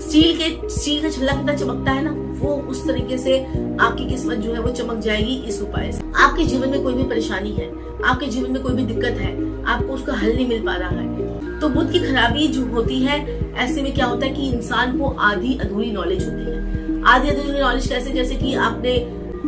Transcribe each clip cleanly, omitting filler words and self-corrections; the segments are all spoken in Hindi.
स्टील का छल्ला कितना चमकता है ना, वो उस तरीके से आपकी किस्मत जो है वो चमक जाएगी इस उपाय से। आपके जीवन में कोई भी परेशानी है, आपके जीवन में कोई भी दिक्कत है, आपको उसका हल नहीं मिल पा रहा है, तो बुध की खराबी जो होती है, ऐसे में क्या होता है कि इंसान को आधी अधूरी नॉलेज होती है। आधी अधूरी नॉलेज कैसे? जैसे कि आपने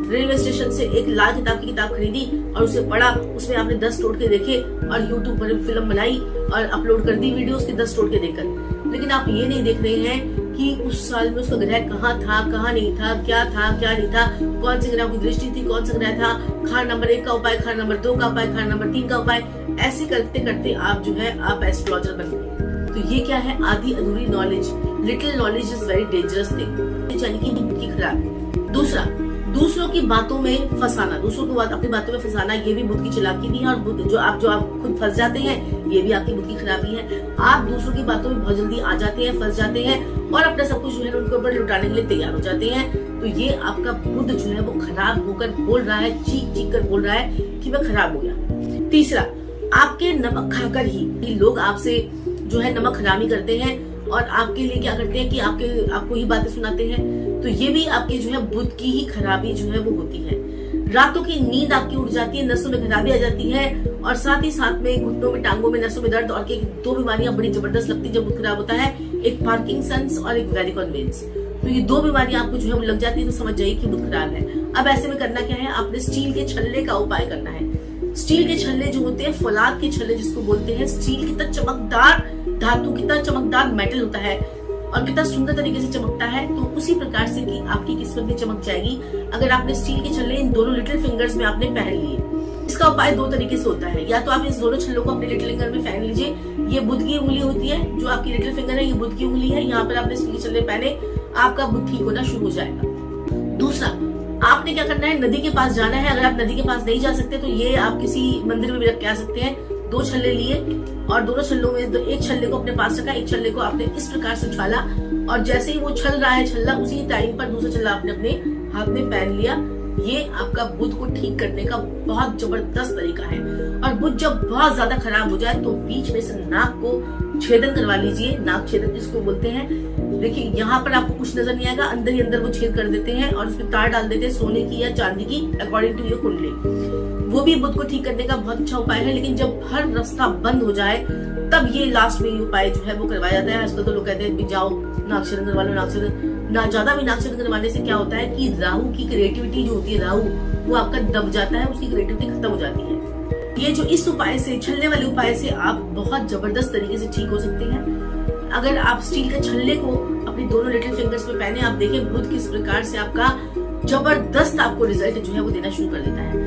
रेलवे स्टेशन से एक लाल किताब की किताब खरीदी और उसे पढ़ा, उसमें आपने 10 टोटके देखे और यूट्यूब पर फिल्म बनाई और अपलोड कर दी वीडियो उसके 10 टोटके देखकर। लेकिन आप ये नहीं देख रहे हैं कि उस साल में उसका ग्रह कहाँ था, कहाँ नहीं था, क्या नहीं था, कौन से ग्रह की दृष्टि थी, कौन सा ग्रह था, खान नंबर 1 का उपाय, खान नंबर 2 का उपाय, खान नंबर 3 का उपाय। ऐसे करते करते आप जो है आप एस्ट्रोलॉजर बन गए। तो ये क्या है? आधी अधूरी knowledge. Little knowledge is very dangerous thing, यानी कि बुध की खराबी। दूसरा, दूसरों की बातों में फंसाना, दूसरों को अपनी बातों में फंसाना, ये भी बुध की चालाकी नहीं है। और जो आप खुद फंस जाते हैं, ये भी आपकी बुध की खराबी है। आप दूसरों की बातों में बहुत जल्दी आ जाते हैं, फंस जाते हैं और अपना सब कुछ जो है उनके ऊपर लुटाने के लिए तैयार हो जाते हैं। तो ये आपका बुध जो है वो खराब होकर बोल रहा है, चीख कर बोल रहा है कि मैं खराब हो गया। तीसरा, आपके नमक खाकर ही लोग आपसे जो है नमक हरामी करते हैं और आपके लिए क्या करते हैं कि आपको ही बातें सुनाते हैं। तो ये भी आपके जो है बुध की ही खराबी जो है वो होती है। रातों की नींद आपकी उड़ जाती है, नसों में खराबी आ जाती है और साथ ही साथ में घुटनों में, टांगों में, नसों में दर्द। और 2 बीमारियां बड़ी जबरदस्त लगती है जब बुध खराब होता है, एक पार्किंसंस और एक वेरिकोन वेन्स। तो ये 2 बीमारियां आपको जो है लग जाती है, तो समझ जाइए कि बुध खराब है। अब ऐसे में करना क्या है? आपने स्टील के छल्ले का उपाय करना है। स्टील के छल्ले जो होते हैं, फौलाद के छल्ले जिसको बोलते हैं, स्टील कितना चमकदार धातु, कितना चमकदार मेटल होता है और कितना सुंदर तरीके से चमकता है। तो उसी प्रकार से कि आपकी किस्मत भी चमक जाएगी अगर आपने स्टील के छल्ले इन दोनों लिटिल फिंगर्स में आपने पहन लिए। इसका उपाय 2 तरीके से होता है। या तो आप इस दोनों छल्लों को अपने लिटिल फिंगर में पहन लीजिए। ये बुध की उंगली होती है, जो आपकी लिटिल फिंगर है ये बुध की उंगली है। यहाँ पर आपने स्टील के छल्ले पहने, आपका बुध ठीक होना शुरू हो जाएगा। दूसरा, आपने क्या करना है? नदी के पास जाना है। अगर आप नदी के पास नहीं जा सकते तो ये आप किसी मंदिर में भी रख के आ सकते हैं। 2 छल्ले लिए और दोनों छल्लों में एक छल्ले को अपने पास रखा, एक छल्ले को आपने इस प्रकार से उछाला और जैसे ही वो छल रहा है छल्ला, उसी टाइम पर दूसरा छल्ला आपने अपने हाथ में पहन लिया। ये आपका बुध को ठीक करने का बहुत जबरदस्त तरीका है। और बुध जब बहुत ज्यादा खराब हो जाए तो बीच में से नाक को छेदन करवा लीजिए, नाक छेदन जिसको बोलते हैं। देखिए यहाँ पर आपको कुछ नजर नहीं आएगा, अंदर ही अंदर वो छेद कर देते हैं और उसमें तार डाल देते हैं सोने की या चांदी की, अकॉर्डिंग टू योर कुंडली। वो भी बुध को ठीक करने का बहुत अच्छा उपाय है। लेकिन जब हर रास्ता बंद हो जाए तब ये लास्ट में ये उपाय जो है वो करवाया जाता है। आजकल तो लोग कहते हैं जाओ नागछेदन करवा लो, नागछेदन ज्यादा भी नागछेदन करवाने से क्या होता है कि राहु की क्रिएटिविटी जो होती है, राहु वो आपका दब जाता है, उसकी क्रिएटिविटी खत्म हो जाती है। ये जो इस उपाय से, छल्ले वाले उपाय से आप बहुत जबरदस्त तरीके से ठीक हो सकते हैं। अगर आप स्टील के छल्ले को अपनी दोनों लिटिल फिंगर्स में पहने, आप देखें बुध किस प्रकार से आपका जबरदस्त आपको रिजल्ट जो है वो देना शुरू कर देता है।